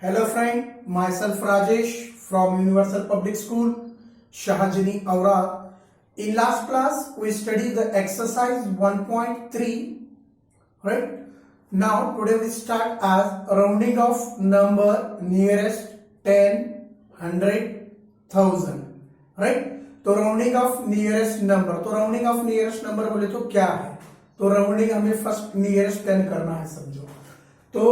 Hello friend, myself Rajesh from Universal Public School, Shahajani Aura. In last class, we studied the exercise 1.3, right? Now, today we start as rounding of number nearest 10, 100, 1000, right? तो rounding off nearest number, तो rounding off nearest number बोले तो क्या है? तो rounding हमें first nearest 10 करना है, समझो। तो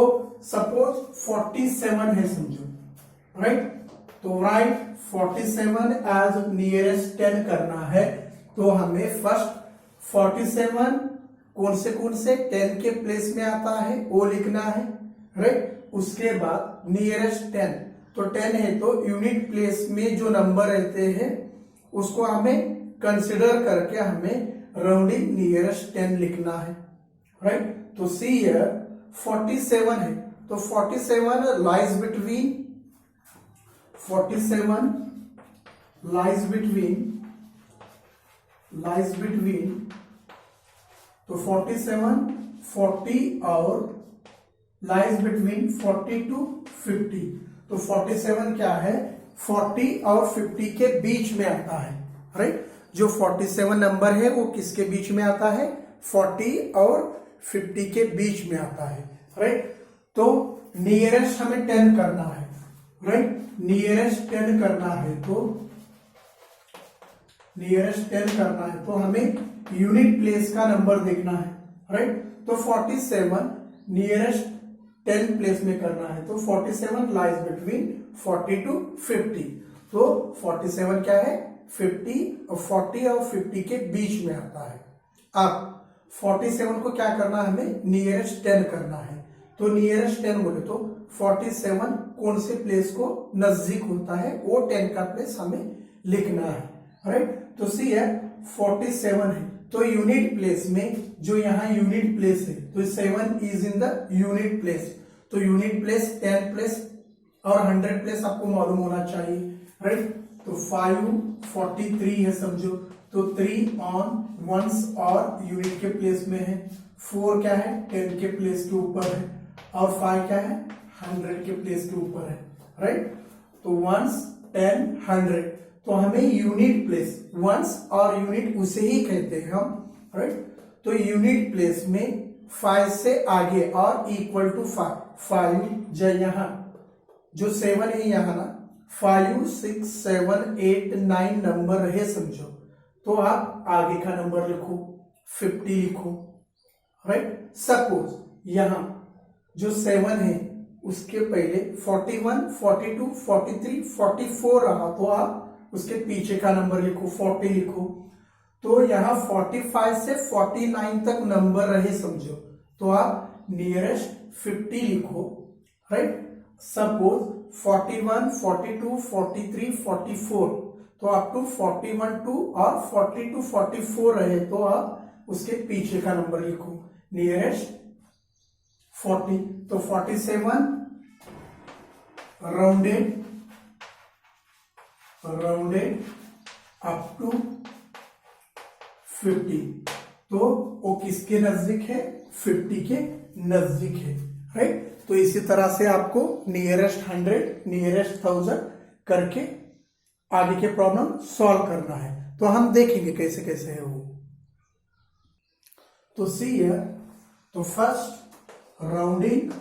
सपोज 47 है, समझो, राइट? तो राइट 47 एज नियरेस्ट 10 करना है, तो हमें फर्स्ट 47 कौन से 10 के प्लेस में आता है वो लिखना है, राइट? उसके बाद नियरेस्ट 10, तो 10 है तो यूनिट प्लेस में जो नंबर रहते हैं उसको हमें कंसिडर करके हमें राउंडिंग नियरेस्ट 10 लिखना है, राइट? तो सी हियर 47 है, तो 47 लाइज बिटवीन, 47 लाइज बिटवीन, तो 47 40 और लाइज बिटवीन 40 टू 50, तो 47 क्या है? 40 और 50 के बीच में आता है, राइट? जो 47 नंबर है वो किसके बीच में आता है? 40 और 50 के बीच में आता है, राइट? तो नियरेस्ट हमें 10 करना है, राइट? नियरेस्ट 10 करना है, तो नियरेस्ट 10 करना है तो हमें यूनिट प्लेस का नंबर देखना है, राइट? तो 47 नियरेस्ट 10 प्लेस में करना है, तो 47 लाइज बिटवीन 40 टू 50, तो 47 क्या है? 40 और 50 के बीच में आता है। अब 47 को क्या करना है? हमें नियरेस्ट 10 करना है, तो नियरेस्ट 10 बोले तो 47 कौन से प्लेस को नजदीक होता है वो 10 का प्लेस हमें लिखना है, राइट? तो सी है 47 है, तो यूनिट प्लेस में जो यहाँ यूनिट प्लेस है, तो 7 is in the unit place, तो यूनिट प्लेस 10 प्लेस और 100 प्लेस आपको मालूम होना चाहिए, राइट? तो 5 43 है, समझो, तो 3 ऑन वंस और यूनिट के प्लेस में है, 4 क्या है? 10 के प्लेस के ऊपर है, और 5 क्या है? 100 के प्लेस के ऊपर है, राइट? तो वंस 10 100, तो हमें यूनिट प्लेस, वंस और यूनिट उसे ही कहते हैं हम, राइट? तो यूनिट प्लेस में 5 से आगे और इक्वल टू 5 यहाँ जो 7 है यहाँ ना, 5 6 7 8 9 नंबर है, समझो, तो आप आगे का नंबर लिखो, 50 लिखो, राइट? सपोज यहाँ जो 7 है उसके पहले 41 42 43 44 रहा, तो आप उसके पीछे का नंबर लिखो, 40 लिखो। तो यहाँ 45 से 49 तक नंबर रहे, समझो, तो आप नियरेस्ट 50 लिखो, राइट? सपोज 41 42 43 44, तो अप टू 41 टू और 40 टू 44 रहे, तो आप उसके पीछे का नंबर लिखो, नियरेस्ट 40, तो 47 राउंडेड अप टू 50, तो वो किसके नजदीक है? 50 के नजदीक है, राइट? तो इसी तरह से आपको नियरेस्ट 100 नियरेस्ट 1000 करके आगे के प्रॉब्लम सॉल्व करना है। तो हम देखेंगे कैसे कैसे है वो। तो सी हियर, तो first rounding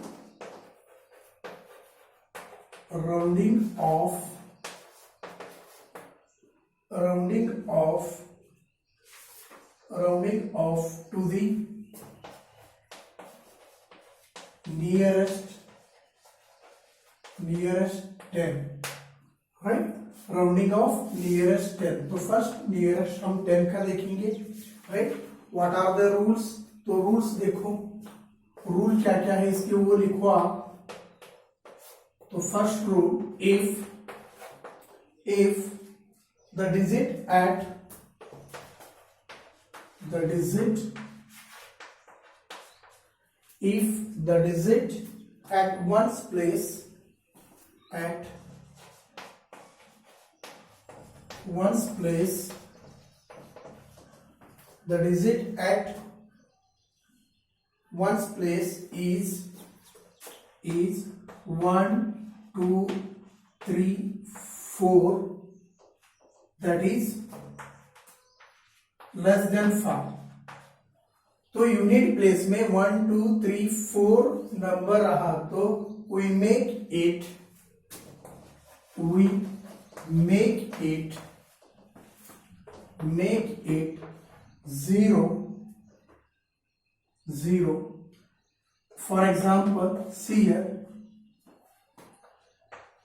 off to the nearest 10, right? Rounding off nearest 10, तो फर्स्ट नियरेस्ट हम 10 का देखेंगे, right? What are the rules? तो रूल्स देखो, रूल क्या क्या है इसके वो लिखो आप। तो first rule, if the digit at one's place the digit at one's place is 1 2 3 4 that is less than 5। तो यूनिट प्लेस में 1 2 3 4 नंबर रहा तो we make it 0 0। For example see here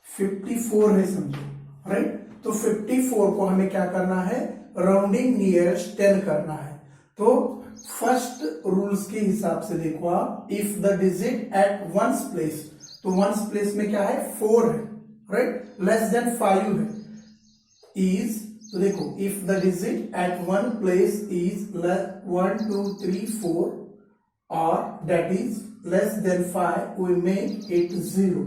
54 है समझो, राइट। तो 54 को हमें क्या करना है, राउंडिंग नियरेस्ट 10 करना है। तो फर्स्ट रूल्स के हिसाब से देखो आप, if the digit at one's place, तो वंस प्लेस में क्या है 4 है, राइट, लेस देन 5 है, इज, तो देखो if the digit at one place is 1 2 3 4 और that is less than 5 we make it 0।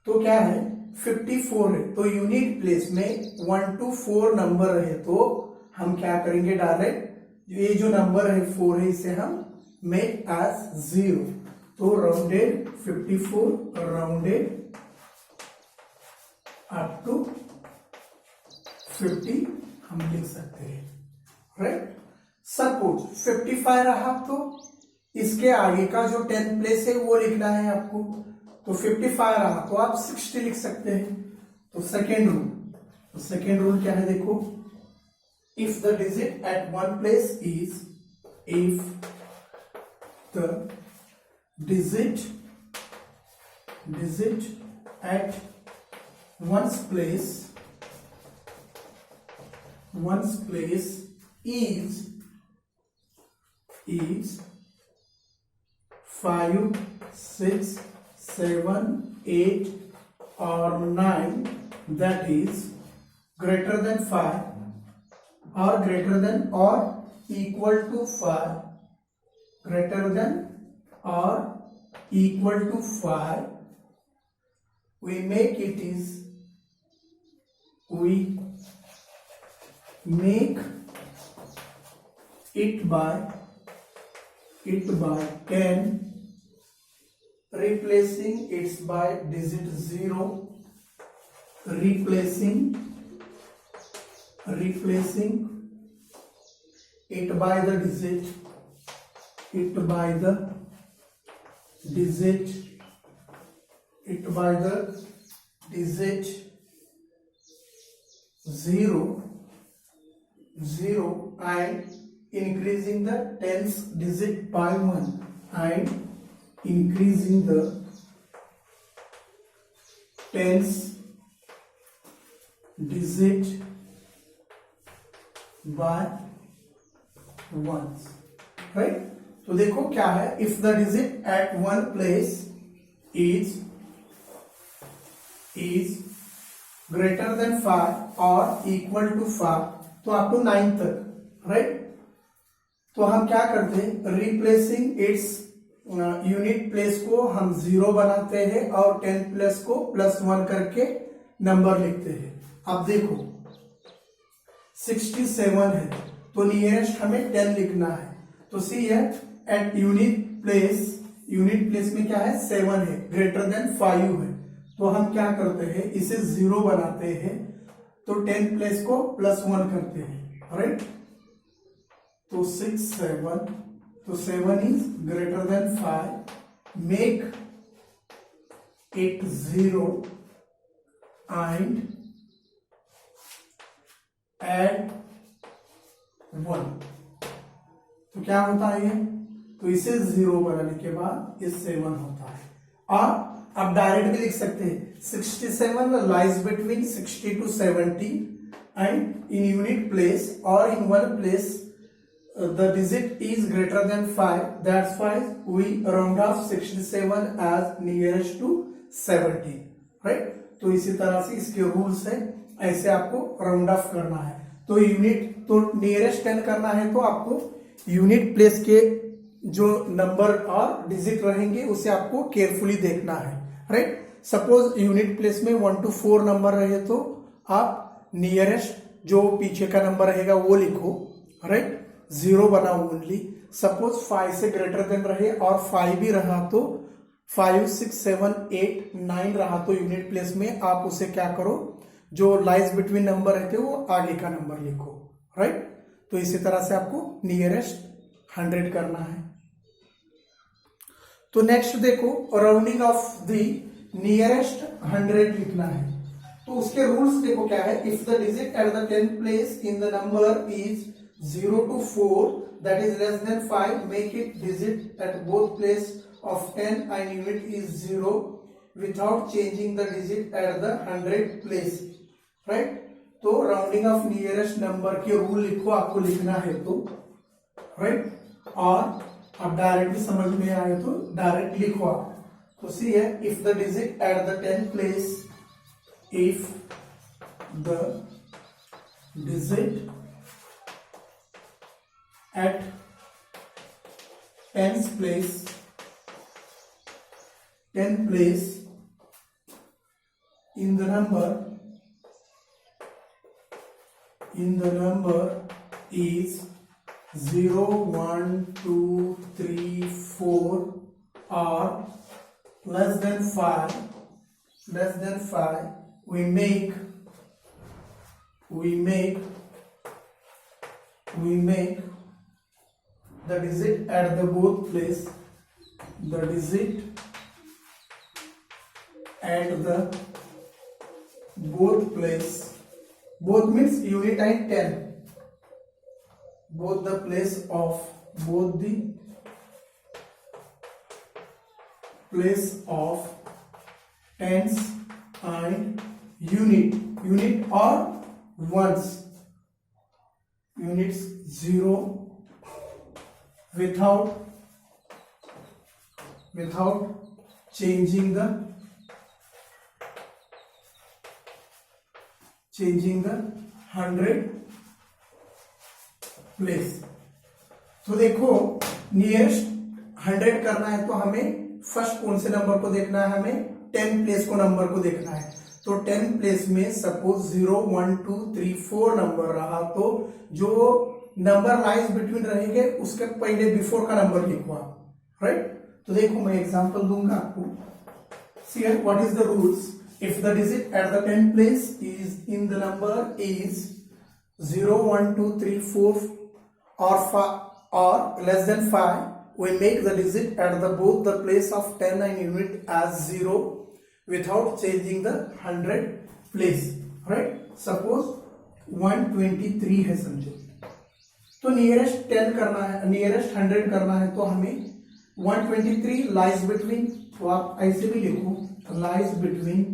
तो क्या है 54 है, तो यूनिट प्लेस में 1 to 4 नंबर रहे तो हम क्या करेंगे, डायरेक्ट ये जो नंबर है 4 है इसे हम मेक एज 0। तो राउंडेड 54 राउंडेड अप टू 50 हम लिख सकते हैं, राइट। सपोज 55 रहा तो इसके आगे का जो 10th प्लेस है वो लिखना है आपको। तो 55 रहा तो आप 60 लिख सकते हैं। तो सेकेंड रूल क्या है देखो, if the digit at one place is, if the digit at one's place is 5 6 7 8 or 9, that is greater than 5 or greater than or equal to 5, greater than or equal to 5, we make it is, we make it by 10, replacing it by digit 0, replacing it by the digit 0 and increasing the tens digit by 1 and increasing the tens digit by 1, right। तो देखो क्या है, if the digit at one place is greater than 5 or equal to 5, तो up to 9 तक, right. तो हम क्या करते हैं, रिप्लेसिंग इट्स यूनिट प्लेस को हम 0 बनाते हैं और 10 प्लेस को +1 करके नंबर लिखते हैं। अब देखो 67 है तो नियरेस्ट हमें 10 लिखना है। तो सी है एट यूनिट प्लेस में क्या है 7 है, ग्रेटर देन 5 है, तो हम क्या करते हैं इसे 0 बनाते हैं, तो 10 प्लेस को +1 करते हैं, राइट। तो 6 7, तो 7 is greater than 5, make it 0 and add 1। तो क्या होता है ये, तो इसे 0 बनाने के बाद ये 7 होता है। और अब डायरेक्ट भी लिख सकते हैं 67 lies between 60 to 70 and in unit place और in one place the digit is greater than 5, that's why we round off 67 as nearest to 70, right. तो इसी तरह से इसके रूल्स है, ऐसे आपको राउंड ऑफ करना है। तो नियरेस्ट 10 करना है तो आपको यूनिट प्लेस के जो नंबर और डिजिट रहेंगे उसे आपको केयरफुली देखना है, राइट। सपोज यूनिट प्लेस में 1 to 4 नंबर रहे तो आप नियरेस्ट जो पीछे का नंबर रहेगा वो लिखो, राइट, 0 बनाओ ओनली। सपोज 5 से ग्रेटर देन रहे और 5 भी रहा तो 5, 6, 7, 8, 9 रहा तो यूनिट प्लेस में आप उसे क्या करो, जो लाइज बिटवीन नंबर रहते वो आगे का नंबर लिखो, राइट। तो इसी तरह से आपको नियरेस्ट 100 करना है। तो नेक्स्ट देखो, राउंडिंग ऑफ द नियरेस्ट 100 लिखना है। तो उसके रूल्स देखो क्या है, if the digit at the 10th place in the number is 0 to 4 that is less than 5, make it digit at both place of 10 and unit is 0 without changing the digit at the 100 place, right। तो rounding off nearest number के rule लिखो, आपको लिखना है तो, right. और आप directly समझ में आए तो डायरेक्ट लिखो आप। तो सी है, if the digit at the 10th place, if the digit at 10th place in the number is 0, 1, 2, 3, 4 or less than 5, we make the digit at the both place, the digit at the both place, both means unit and 10, both the place of, both the place of tens and unit or ones, units 0 without changing the 100 place. तो देखो, nearest 100 करना है तो हमें first कौन से number को देखना है, हमें 10 प्लेस को नंबर को देखना है। तो 10 प्लेस में सपोज 0, 1, 2, 3, 4 नंबर रहा तो जो नंबर लाइज बिटवीन रहेंगे उसके पहले बिफोर का नंबर लिखो आप, राइट। तो देखो मैं एग्जांपल दूंगा आपको। See what is the rules, if the digit at the 10th place is in the number is 0, 1, 2, 3, 4 or less than 5, we make the digit at the both the place of 10 and unit as 0 without changing the 100 place, right। Suppose 123 है समझो, तो nearest 10 करना है, nearest 100 करना है तो हमें 123 lies between, तो आप ऐसे भी लिखो, lies between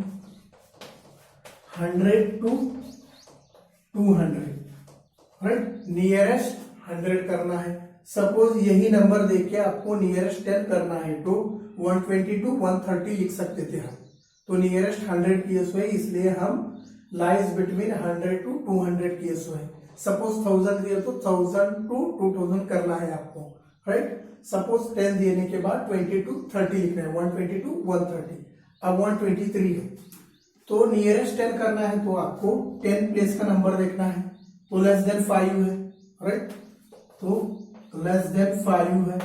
100 to 200, right. Nearest 100 करना है। सपोज यही नंबर देके आपको नियरेस्ट 10 करना है तो 120 to 130 लिख सकते थे हम। तो नियरेस्ट 100 केस हुए, इसलिए हम लाइज बिटवीन 100 to 200 केस हुए। सपोज 1000 दिया तो 1000 to 2000 करना है आपको, राइट। सपोज 10 देने के बाद 20 to 30 लिखना है, 120 to 130। अब 123 है तो नियरेस्ट 10 करना है तो आपको 10 प्लेस का नंबर देखना है, तो लेस देन 5 है, राइट। तो लेस देन 5 है,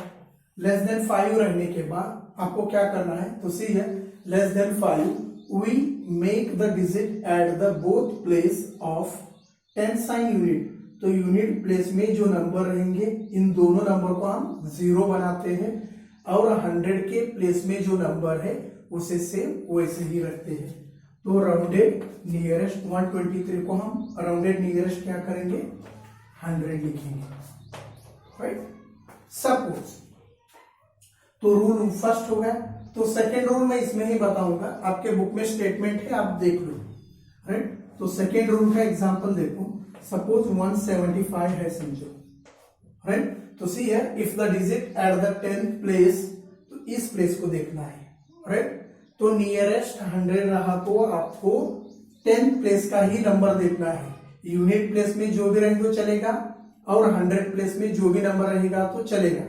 लेस देन 5 रहने के बाद आपको क्या करना है, तो सी है, less than 5 we make the digit at the both place of 10 sign unit. तो यूनिट प्लेस में जो नंबर रहेंगे इन दोनों नंबर को हम 0 बनाते हैं और 100 के प्लेस में जो नंबर है उसे सेम वैसे ही रखते हैं। तो राउंडेड नियरेस्ट 123 को हम राउंडेड नियरेस्ट क्या करेंगे, 100 लिखेंगे, राइट। सपोज, तो रूल फर्स्ट हो गया। तो सेकेंड रूल मैं इसमें ही बताऊंगा, आपके बुक में स्टेटमेंट है, आप देख लो, राइट। तो सेकेंड रूल का एग्जांपल देखो। सपोज 175 है समझो, राइट। तो सी है, if the digit at the 10th place, तो इस प्लेस को देखना है, राइट। तो नियरेस्ट 100 रहा तो आपको 10th प्लेस का ही नंबर देखना है। यूनिट प्लेस में जो भी रहे तो चलेगा और 100 प्लेस में जो भी नंबर रहेगा तो चलेगा।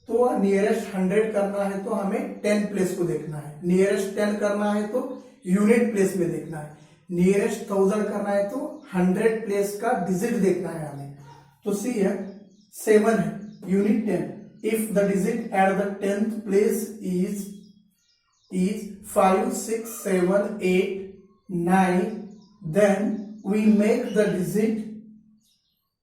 तो नियरेस्ट 100 करना है तो हमें 10th प्लेस को देखना है। नियरेस्ट 10 करना है तो यूनिट प्लेस में देखना है। नियरेस्ट 1000 करना है तो 100 प्लेस का डिजिट देखना है हमें। तो सी है 7 है, unit 10, if the digit at the 10th place is is 5, 6, 7, 8, 9. Then we make the digit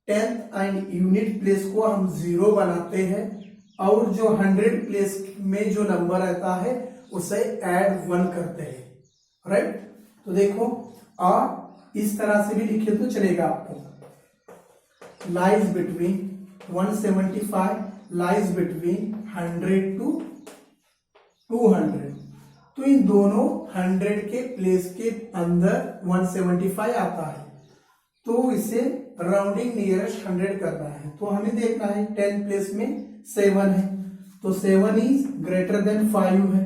10th and unit place को हम 0 बनाते हैं और जो 100 प्लेस में जो नंबर रहता है उसे ऐड 1 करते हैं, राइट। तो देखो इस तरह से भी लिखे तो चलेगा आपको। Lies between 175 lies between 100 to 200। तो इन दोनों 100 के प्लेस के अंदर 175 आता है, तो इसे राउंडिंग नियरेस्ट 100 करना है। तो हमें देखना है 10 प्लेस में 7 है, तो 7 इज ग्रेटर देन 5 है।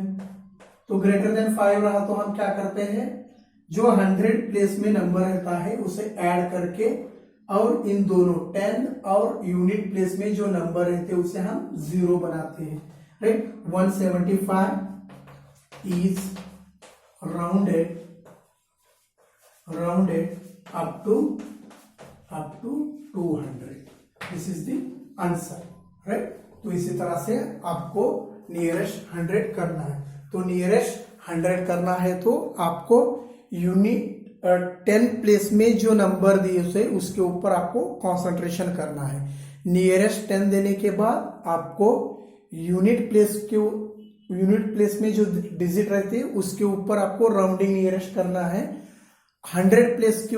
तो ग्रेटर देन 5 रहा तो हम क्या करते हैं, जो 100 प्लेस में नंबर रहता है उसे ऐड करके और इन दोनों 10 और यूनिट प्लेस में जो नंबर रहते हैं उसे हम 0 बनाते हैं, right. 175 is rounded up to 200। This is the answer, right. तो इसी तरह से आपको नियरेस्ट 100 करना है। तो नियरेस्ट 100 करना है तो आपको यूनिट 10 प्लेस में जो नंबर दिए उसे उसके ऊपर आपको कंसंट्रेशन करना है। नियरेस्ट 10 देने के बाद आपको यूनिट प्लेस में जो डिजिट रहते हैं उसके ऊपर आपको राउंडिंग नियरेस्ट करना है। 100 प्लेस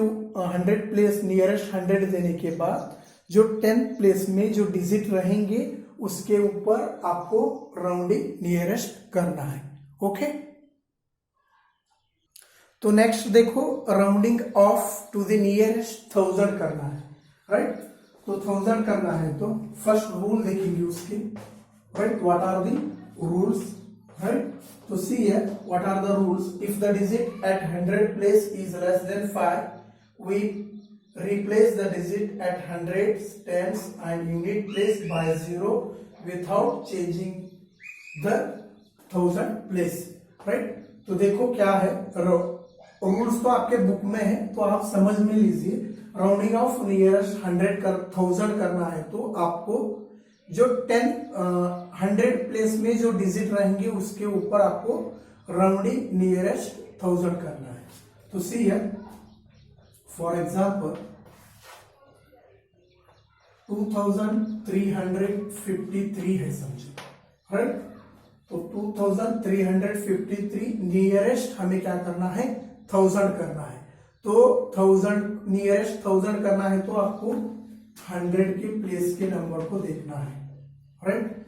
नियरेस्ट 100 देने के बाद जो 10 प्लेस में जो डिजिट रहेंगे उसके ऊपर आपको राउंडिंग नियरेस्ट करना है, ओके। तो नेक्स्ट देखो, rounding off to the nearest 1000 करना है, राइट। तो 1000 करना है तो फर्स्ट रूल देखेंगे उसके, right. What are the rules, right? So see here, what are the rules? If the digit at 100 place is less than 5, we replace the digit at 100s, 10s and unit place by 0 without changing the 1000 place, right? तो देखो क्या है, rules तो आपके book में है तो आप समझ में लीजिए। राउंडिंग ऑफ नियरेस्ट 1000 करना है तो आपको जो 100 प्लेस में जो डिजिट रहेंगे उसके ऊपर आपको राउंडिंग नियरेस्ट 1000 करना है। तो सी हियर, फॉर एग्जांपल 2353 है समझो, राइट। तो 2353 नियरेस्ट हमें क्या करना है, 1000 करना है। तो 1000 नियरेस्ट 1000 करना है तो आपको 100 के प्लेस के नंबर को देखना है, राइट।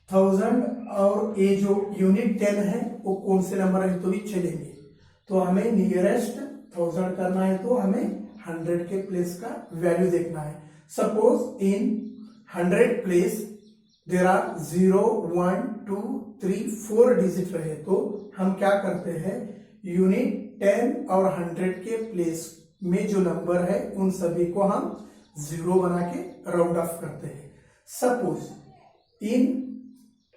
1000 और ये जो यूनिट 10 है वो कौन से नंबर है तो भी चलेंगे। तो हमें नियरेस्ट 1000 करना है तो हमें 100 के प्लेस का वैल्यू देखना है। Suppose in 100 place there are 0 1 2 3 4 digit रहे तो हम क्या करते हैं, यूनिट 10 और 100 के प्लेस में जो नंबर है उन सभी को हम 0 बना के राउंड ऑफ करते हैं। Suppose in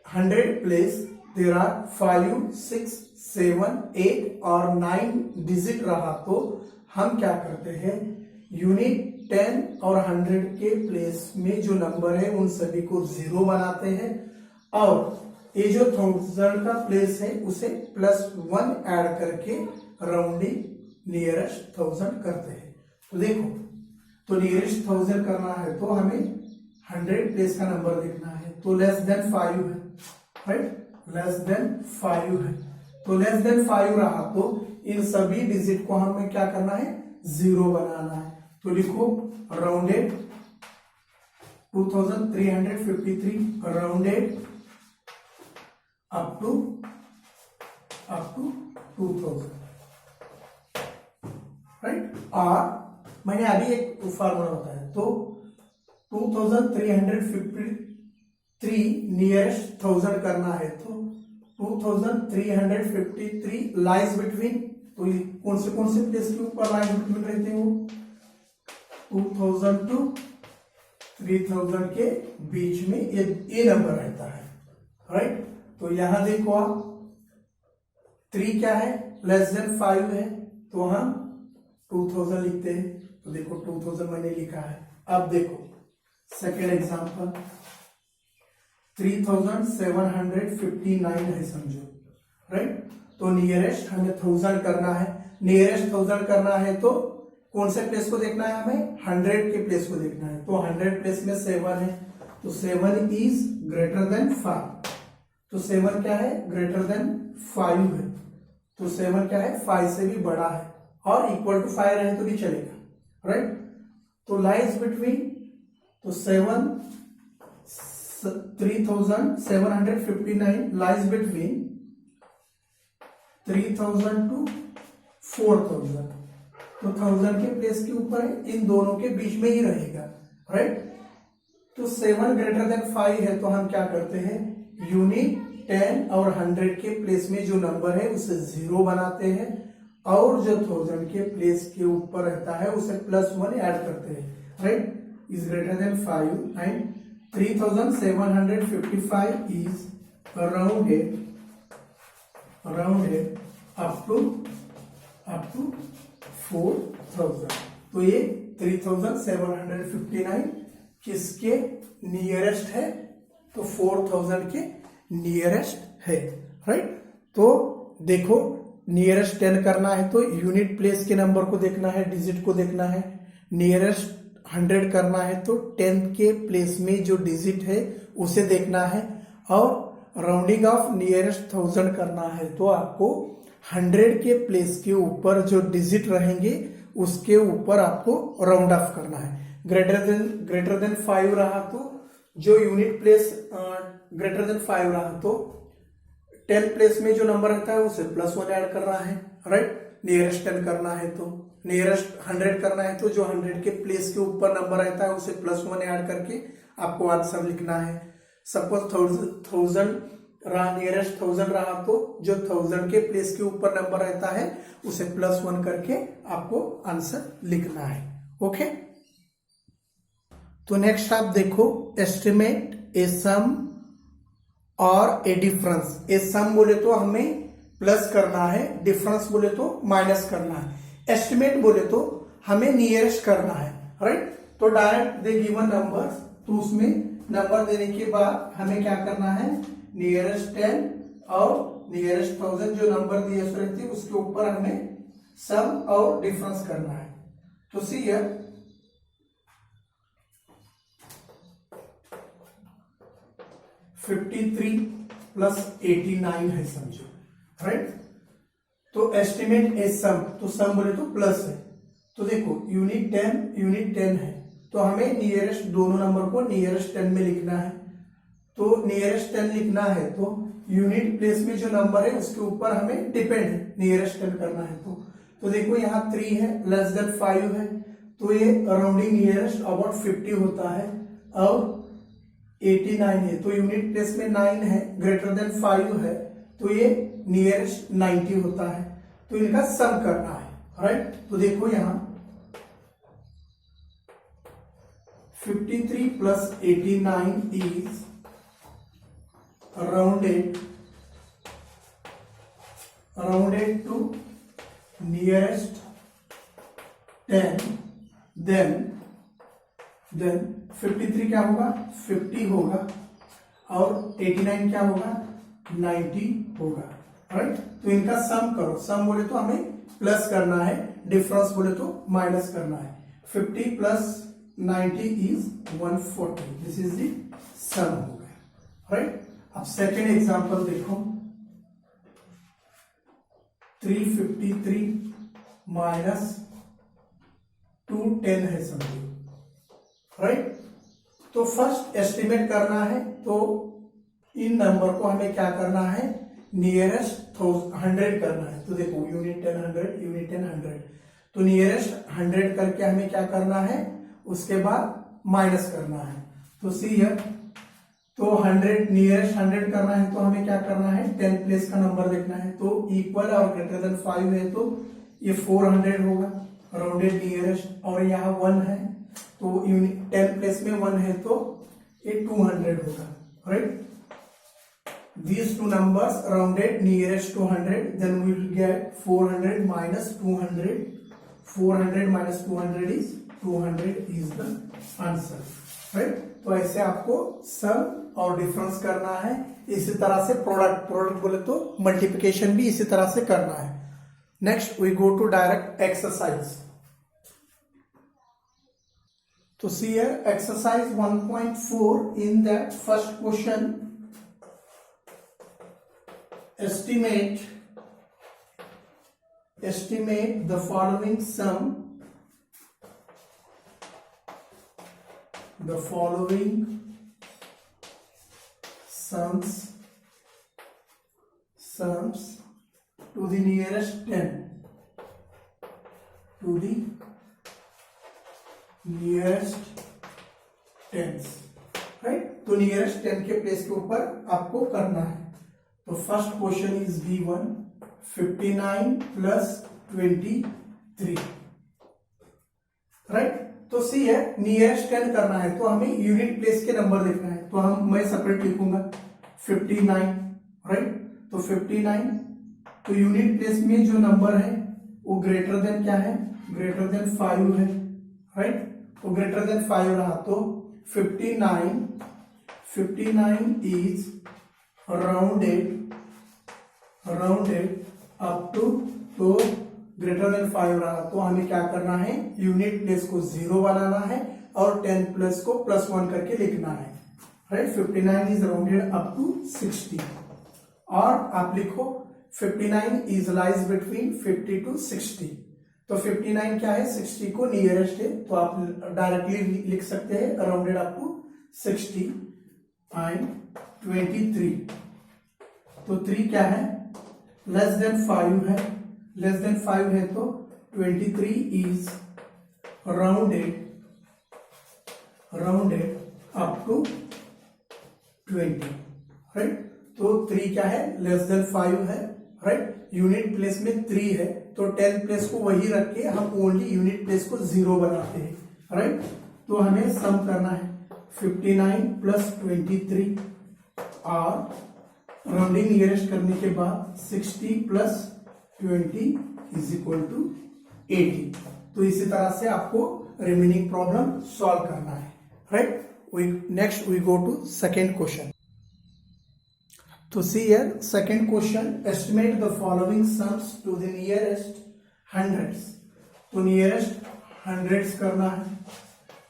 100 place there are 5 6 7 8 और 9 डिजिट रहा तो हम क्या करते हैं, यूनिट 10 और 100 के प्लेस में जो नंबर है उन सभी को 0 बनाते हैं और ये जो 1000 का प्लेस है उसे +1 ऐड करके राउंडिंग नियरेस्ट 1000 करते हैं। तो देखो, तो नियरेस्ट 1000 करना है तो हमें 100 प्लेस का नंबर देखना है। तो लेस देन 5 है, राइट, लेस देन 5 है। तो लेस देन 5 रहा तो इन सभी डिजिट को हमें क्या करना है, 0 बनाना है। तो लिखो rounded 2353 rounded up to 2000, right. और मैंने अभी एक फॉर्मूला बताया, तो 2353 नियरेस्ट 1000 करना है तो 2353 लाइज बिटवीन, तो कौन से प्लेस के ऊपर लाइज बिटवीन रहते हैं, वो 2000 to 3000 के बीच में ये नंबर रहता है, राइट। तो यहां देखो आप 3 क्या है, लेस देन 5 है तो हम 2000 लिखते हैं। तो देखो 2000 मैंने लिखा है। अब देखो सेकेंड एग्जांपल 3759 है समझो, राइट। तो नियरेस्ट हमें 1000 करना है, नियरेस्ट 1000 करना है तो कौन से प्लेस को देखना है, हमें 100 के प्लेस को देखना है। तो 100 प्लेस में 7 है, तो 7 इज ग्रेटर देन 5। तो 7 क्या है, ग्रेटर देन 5 है। तो 7 क्या है, 5 से भी बड़ा है और इक्वल टू 5 रहे तो भी चलेगा, राइट। तो लाइज बिटवीन, तो 3759 लाइज बिटवीन 3000 टू 4000। तो 1000 के प्लेस के ऊपर है, इन दोनों के बीच में ही रहेगा, राइट। तो 7 ग्रेटर देन 5 है, तो हम क्या करते हैं, यूनिट 10 और 100 के प्लेस में जो नंबर है उसे 0 बनाते हैं और जो 1000 के प्लेस के ऊपर रहता है उसे +1 ऐड करते हैं, right. Is greater than 5 and 3755 is rounded up to 4000। तो ये 3759 किसके नियरेस्ट है, तो 4000 के नियरेस्ट है, राइट। तो देखो नियरेस्ट 10 करना है तो यूनिट प्लेस के नंबर को देखना है, डिजिट को देखना है। नियरेस्ट 100 करना है तो 10 के प्लेस में जो डिजिट है उसे देखना है और राउंडिंग ऑफ नियरेस्ट 1000 करना है तो आपको 100 के प्लेस के ऊपर जो डिजिट रहेंगे उसके ऊपर आपको राउंड ऑफ करना है। ग्रेटर देन 5 रहा तो जो यूनिट प्लेस ग्रेटर देन 5 रहा तो 10 प्लेस में जो नंबर रहता है उसे +1 ऐड करना है, राइट। नियरेस्ट 10 करना है तो नियरेस्ट 100 करना है तो जो 100 के प्लेस के ऊपर नंबर रहता है उसे +1 ऐड करके आपको आंसर लिखना है। सपोज 1000 रहा, नियरेस्ट 1000 रहा तो जो 1000 के प्लेस के ऊपर नंबर रहता है उसे +1 करके आपको आंसर लिखना है, ओके। तो नेक्स्ट आप देखो, एस्टिमेट ए सम और ए डिफरेंस। ए सम बोले तो हमें प्लस करना है, डिफरेंस बोले तो माइनस करना है, एस्टिमेट बोले तो हमें नियरेस्ट करना है, राइट। तो डायरेक्ट दे गिवन नंबर, तो उसमें नंबर देने के बाद हमें क्या करना है, नियरेस्ट 10 और नियरेस्ट 1000 जो नंबर दिए रहते हैं उसके ऊपर हमें सम और डिफरेंस करना है। तो सी हियर 53 + 89 है समझो, राइट। तो एस्टिमेट ए सम, तो सम बोले तो प्लस है। तो देखो यूनिट 10 है तो हमें नियरेस्ट दोनों नंबर को नियरेस्ट 10 में लिखना है। तो नियरेस्ट 10 लिखना है तो यूनिट प्लेस में जो नंबर है उसके ऊपर हमें डिपेंड है, नियरेस्ट 10 करना है तो देखो यहाँ 3 है, लेस देन 5 है तो ये राउंडिंग नियरेस्ट अबाउट 50 होता है और 89 है तो यूनिट प्लेस में 9 है, ग्रेटर देन 5 है तो ये नियरेस्ट 90 होता है। तो इनका सम करना है, राइट। तो देखो यहाँ 53 + 89 is rounded to nearest 10, then 53 क्या होगा, 50 होगा और 89 क्या होगा, 90 होगा, राइट। तो इनका सम करो, सम बोले तो हमें प्लस करना है, डिफरेंस बोले तो माइनस करना है। 50 + 90 इज 140, दिस इज द सम हो गया, राइट। अब सेकेंड एग्जांपल देखो, 353 - 210 है समझो, राइट। तो फर्स्ट एस्टिमेट करना है तो इन नंबर को हमें क्या करना है, नियरेस्ट 100 करना है। तो देखो यूनिट 10 100, यूनिट 10 100, तो नियरेस्ट 100 करके हमें क्या करना है, उसके बाद माइनस करना है। तो सी हियर, तो 100 नियरेस्ट 100 करना है तो हमें क्या करना है, 10 प्लेस का नंबर देखना है। तो इक्वल और ग्रेटर देन 5 है तो ये 400 होगा, राउंडेड नियरेस्ट, और यहाँ 1 है तो यूनिट 10 प्लेस में 1 है तो ये 200 होगा, right. These two numbers rounded nearest to 100, then we will get 400 minus 200. 400 minus 200 is 200 is the answer, right? तो ऐसे आपको सम और डिफरेंस करना है। इसी तरह से प्रोडक्ट बोले तो मल्टीप्लिकेशन भी इसी तरह से करना है। Next we go to direct exercise. तो see here exercise 1.4 in that first question estimate the following sum, the following sums to the nearest 10, to the nearest tens, right? तो नियरेस्ट 10 के प्लेस के ऊपर आपको करना है। तो first question is given 59 plus 23, right? तो सी है नियरेस्ट 10 करना है तो हमें यूनिट प्लेस के नंबर देखना है। तो मैं सेपरेट लिखूंगा 59, राइट? तो 59, तो यूनिट प्लेस में जो नंबर है वो ग्रेटर देन क्या है, ग्रेटर देन 5 है, राइट? तो ग्रेटर देन 5 रहा तो 59 इज राउंडेड अप टू, तो ग्रेटर देन 5 रहा तो हमें क्या करना है, यूनिट प्लेस को 0 बनाना है और 10 प्लस को +1 करके लिखना है, right? 59 is rounded up to 60 और आप लिखो 59 इज लाइज बिटवीन 50 टू 60। तो 59 क्या है, 60 को नियरेस्ट है तो आप डायरेक्टली लिख सकते हैं राउंडेड अप टू 60 एंड 23। तो 3 क्या है, लेस देन 5 है, लेस देन 5 है तो 23 is rounded up to 20, right? तो 3 क्या है, लेस देन 5 है, राइट? यूनिट प्लेस में 3 है तो 10 प्लेस को वही रख के हम ओनली यूनिट प्लेस को 0 बनाते हैं, राइट? तो हमें सम करना है 59 प्लस 23 और राउंडिंग नियरेस्ट करने के बाद 60 प्लस 20 इज इक्वल टू 80। तो इसी तरह से आपको रिमेनिंग प्रॉब्लम सॉल्व करना है, right? Next we go to second question. तो see here second question, estimate the following sums to the nearest hundreds. तो नियरेस्ट हंड्रेड्स करना है,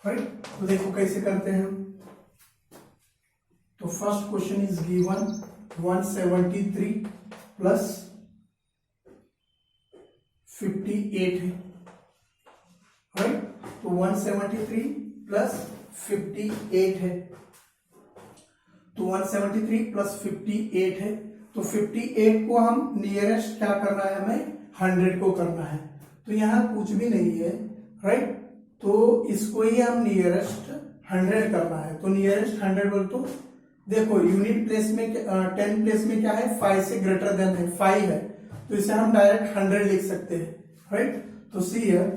राइट? तो देखो कैसे करते हैं हम। तो first question is given 173 plus 58 है, राइट? तो 173 प्लस 58 है, तो 173 प्लस 58 है। तो 58 को हम नियरेस्ट क्या करना है, हमें 100 को करना है। तो यहां कुछ भी नहीं है, राइट? तो इसको ही हम नियरेस्ट 100 करना है। तो नियरेस्ट 100 बोल तो देखो यूनिट प्लेस में 10 प्लेस में क्या है, 5 से ग्रेटर देन है, 5 है, तो इसे हम डायरेक्ट 100 लिख सकते हैं, राइट? तो सी हियर,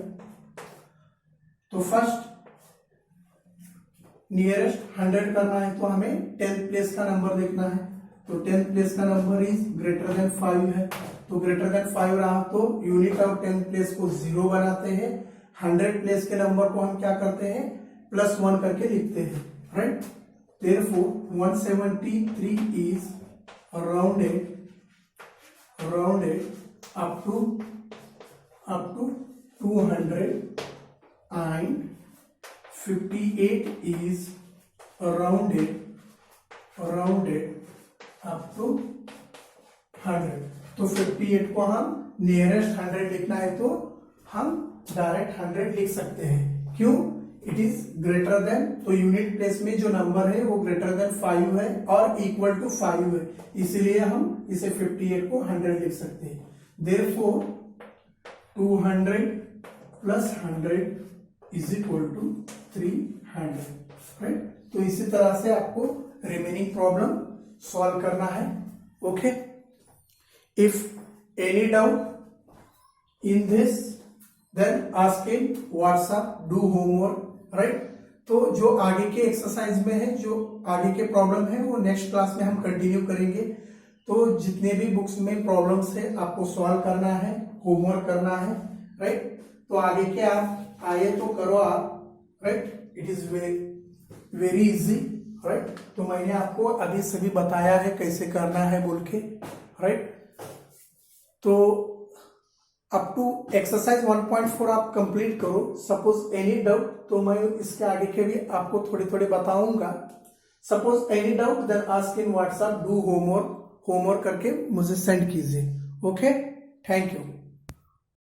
तो फर्स्ट नियरेस्ट 100 करना है तो हमें 10 प्लेस का नंबर देखना है। तो 10 प्लेस का नंबर इज ग्रेटर देन 5 है, तो ग्रेटर देन 5 रहा तो यूनिट ऑफ 10 प्लेस को 0 बनाते हैं। 100 प्लेस के नंबर को हम क्या करते हैं, +1 करके लिखते हैं, right? Therefore 173 is rounded up to 200 and 58 is rounded up to 100। तो 58 को हम नियरेस्ट 100 लिखना है तो हम डायरेक्ट 100 लिख सकते हैं। क्यों? इट इज ग्रेटर देन, तो यूनिट प्लेस में जो नंबर है वो ग्रेटर देन 5 है और इक्वल टू 5 है, इसीलिए हम इसे 58 को 100 लिख सकते हैं। Therefore 200 plus 100 is equal to 300, right? तो इसी तरह से आपको रिमेनिंग प्रॉब्लम सॉल्व करना है, okay? If any doubt in this then ask in WhatsApp, do homework, right? तो जो आगे के एक्सरसाइज में है, जो आगे के प्रॉब्लम है वो नेक्स्ट क्लास में हम कंटिन्यू करेंगे। तो जितने भी बुक्स में प्रॉब्लम्स है आपको सॉल्व करना है, होमवर्क करना है, राइट? तो आगे के आप आए तो करो आप, right? It is very easy, right. तो मैंने आपको अभी सभी बताया है कैसे करना है बोल के, राइट। तो अप टू एक्सरसाइज 1.4 आप कंप्लीट करो। सपोज एनी डाउट तो मैं इसके आगे के भी आपको थोड़े थोड़े बताऊंगा। Suppose any doubt then ask in WhatsApp, do homework करके मुझे सेंड कीजिए। Okay, thank you.